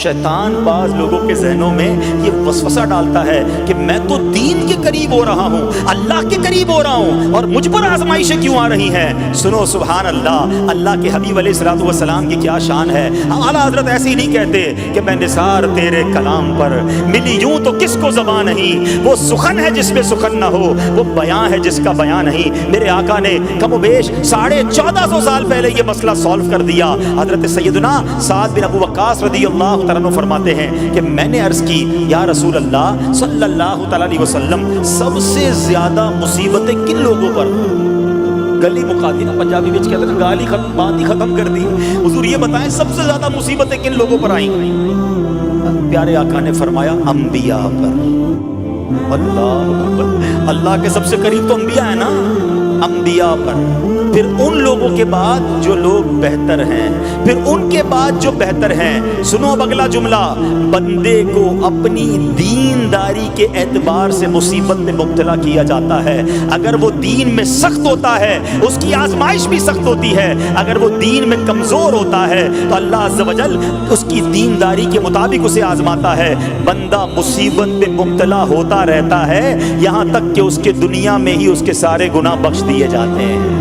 शैतान बाज लोगों के जहनों में ये वसवसा डालता है कि मैं तो दीन के करीब हो रहा हूँ, अल्लाह के करीब हो रहा हूँ, और मुझ पर आजमाइशें क्यों आ रही हैं। सुनो सुभान अल्लाह, अल्लाह के हबीब अलैहिस्सलातु वस्सलाम की क्या शान है। आला हज़रत ऐसे ही नहीं कहते कि मैं निसार तेरे कलाम पर, मिली यूं तो किसको ज़बान नहीं, वो सुखन है जिसमें सुखन ना हो, वो बयां है जिसका बयां नहीं। मेरे आका ने कमोबेश 1450 साल पहले ये मसला सॉल्व कर दिया। हज़रत सैयदना साद बिन अबू वक्कास रज़ियल्लाहु तआला अन्हु फरमाते हैं कि मैंने अर्ज़ की, या रसूल अल्लाह सल्लल्लाहु तआला अलैहि वसल्लम, सबसे ज़्यादा मुसीबतें किन लोगों पर। गली मुकाती ना, पंजाबी में कहते हैं गाली खत्म, बात ही खत्म कर दी। हुजूर ये बताएं सबसे ज़्यादा मुसीबतें किन लोगों पर आई। प्यारे आका ने फरमाया अंबिया पर। अल्लाह, अल्लाह के सबसे करीब तो अंबिया है ना, अंबिया पर, फिर उन लोगों के बाद जो लोग बेहतर हैं, फिर उनके बाद जो बेहतर हैं। सुनो अब अगला जुमला, बंदे को अपनी दीनदारी के एतबार से मुसीबत में मुब्तला किया जाता है। अगर वो दीन में सख्त होता है उसकी आजमाइश भी सख्त होती है, अगर वो दीन में कमज़ोर होता है तो अल्लाह अज़्ज़ व जल उसकी दीनदारी के मुताबिक उसे आजमाता है। बंदा मुसीबत में मुब्तला होता रहता है यहाँ तक कि उसके दुनिया में ही उसके सारे गुनाह बख्श दिए जाते हैं।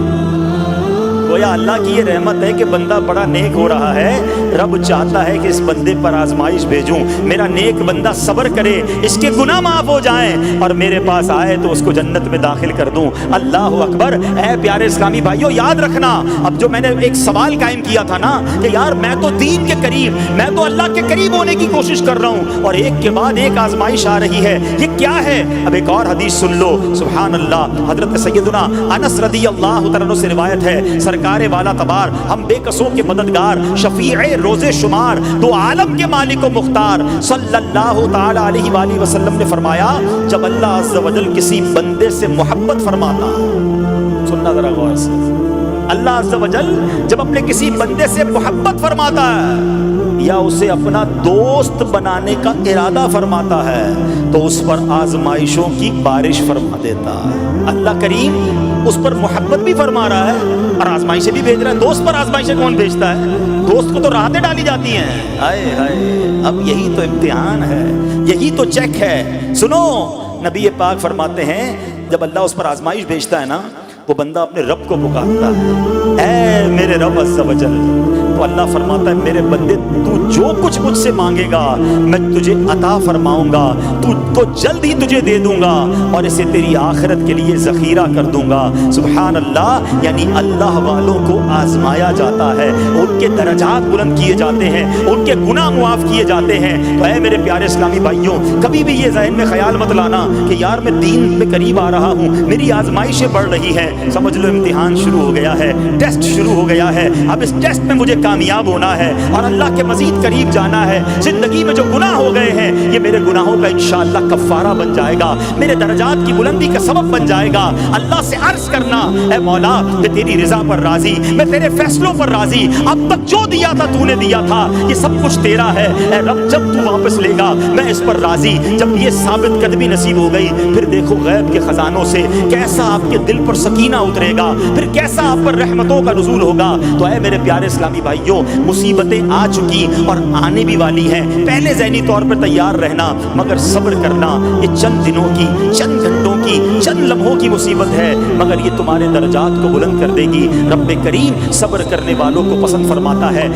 गोया अल्लाह की ये रहमत है कि बंदा बड़ा नेक हो रहा है, रब चाहता है कि इस बंदे पर आजमाइश भेजूं, मेरा नेक बंदा सब्र करे, इसके गुनाह माफ हो जाएं और मेरे पास आए तो उसको जन्नत में दाखिल कर दूं। अल्लाह अकबर। ऐ प्यारे इस्लामी भाइयों, याद रखना, अब जो मैंने एक सवाल कायम किया था ना कि यार मैं तो दीन के करीब, मैं तो अल्लाह के करीब होने की कोशिश कर रहा हूँ और एक के बाद एक आजमाइश आ रही है, ये क्या है। अब एक और हदीस सुन लो, सुभान अल्लाह। हजरत सैयदना अनस रज़ियल्लाहु तआला अन्हु से रिवायत है, सरकारे वाला तबार, हम बेकसों के मददगार, शफीए रोज़े शुमार, दो आलम के मालिक व मुख्तार सल्लल्लाहु तआला अलैहि वसल्लम ने फरमाया, जब अल्लाह अज़्ज़ व जल किसी बंदे से मोहब्बत फरमाता, सुनना जरा गौर से, अल्लाह अज़्ज़ व जल जब अपने किसी बंदे से मोहब्बत फरमाता है या उसे अपना दोस्त बनाने का इरादा फरमाता है तो उस पर आजमाइशों की बारिश फरमा देता है। अल्लाह करीम उस पर मोहब्बत भी फरमा रहा है और आजमाइशें भी भेज रहा है। दोस्त पर आजमाइशें कौन भेजता है? दोस्त को तो राहतें डाली जाती हैं। हाय हाय, अब यही तो इम्तिहान है, यही तो चेक है। सुनो, नबी पाक फरमाते हैं जब अल्लाह उस पर आजमाइश भेजता है ना, वो बंदा अपने रब को पुकारता है, ऐ मेरे रब अज़्ज़ व जल। तो अल्लाह फरमाता है, मेरे बंदे तू जो कुछ मुझसे मांगेगा मैं तुझे अता फरमाऊंगा, तुझको जल्द ही तुझे दे दूंगा और इसे तेरी आखिरत के लिए ज़ख़ीरा कर दूंगा। सुभान अल्लाह। यानी अल्लाह वालों को आजमाया जाता है, उनके दर्जात बुलंद किए जाते हैं, उनके गुनाह मुआफ़ किए जाते हैं। तो ऐ मेरे प्यारे इस्लामी भाइयों, कभी भी ये ज़हन में ख्याल मत लाना कि यार मैं दीन में करीब आ रहा हूँ, मेरी आजमाइशें बढ़ रही हैं। समझ लो इम्तिहान शुरू हो गया है, टेस्ट शुरू हो गया है। अब इस टेस्ट में मुझे कामयाब होना है और अल्लाह के मजीद करीब जाना है। जिंदगी में जो गुनाह हो गए हैं ये मेरे गुनाहों का इंशाअल्लाह कफ़ारा बन जाएगा, मेरे दर्जात की बुलंदी का सबब बन जाएगा। अल्लाह से अर्ज करना, ऐ मौला मैं तेरी रिजा पर राजी, मैं तेरे फैसलों पर राजी, अब तक जो दिया था तूने दिया था, ये सब कुछ तेरा है। ऐ रब जब तू वापस लेगा मैं इस पर राजी। जब ये साबित कदमी नसीब हो गई, फिर देखो गैब के खजानों से कैसा आपके दिल पर सकीना उतरेगा, फिर कैसा आप पर रहमतों का नुज़ूल होगा। तो ऐ मेरे प्यारे इस्लामी भाइयों, मुसीबतें आ चुकी और आने भी वाली हैं। पहले ज़हनी तौर पर तैयार रहना, मगर सब्र करना। ये चंद दिनों की, चंद घंटों की, चंद लम्हों की मुसीबत है, मगर ये तुम्हारे दर्जात को बुलंद कर देगी। रब्बे करीम सब्र करने वालों को पसंद फरमाता है।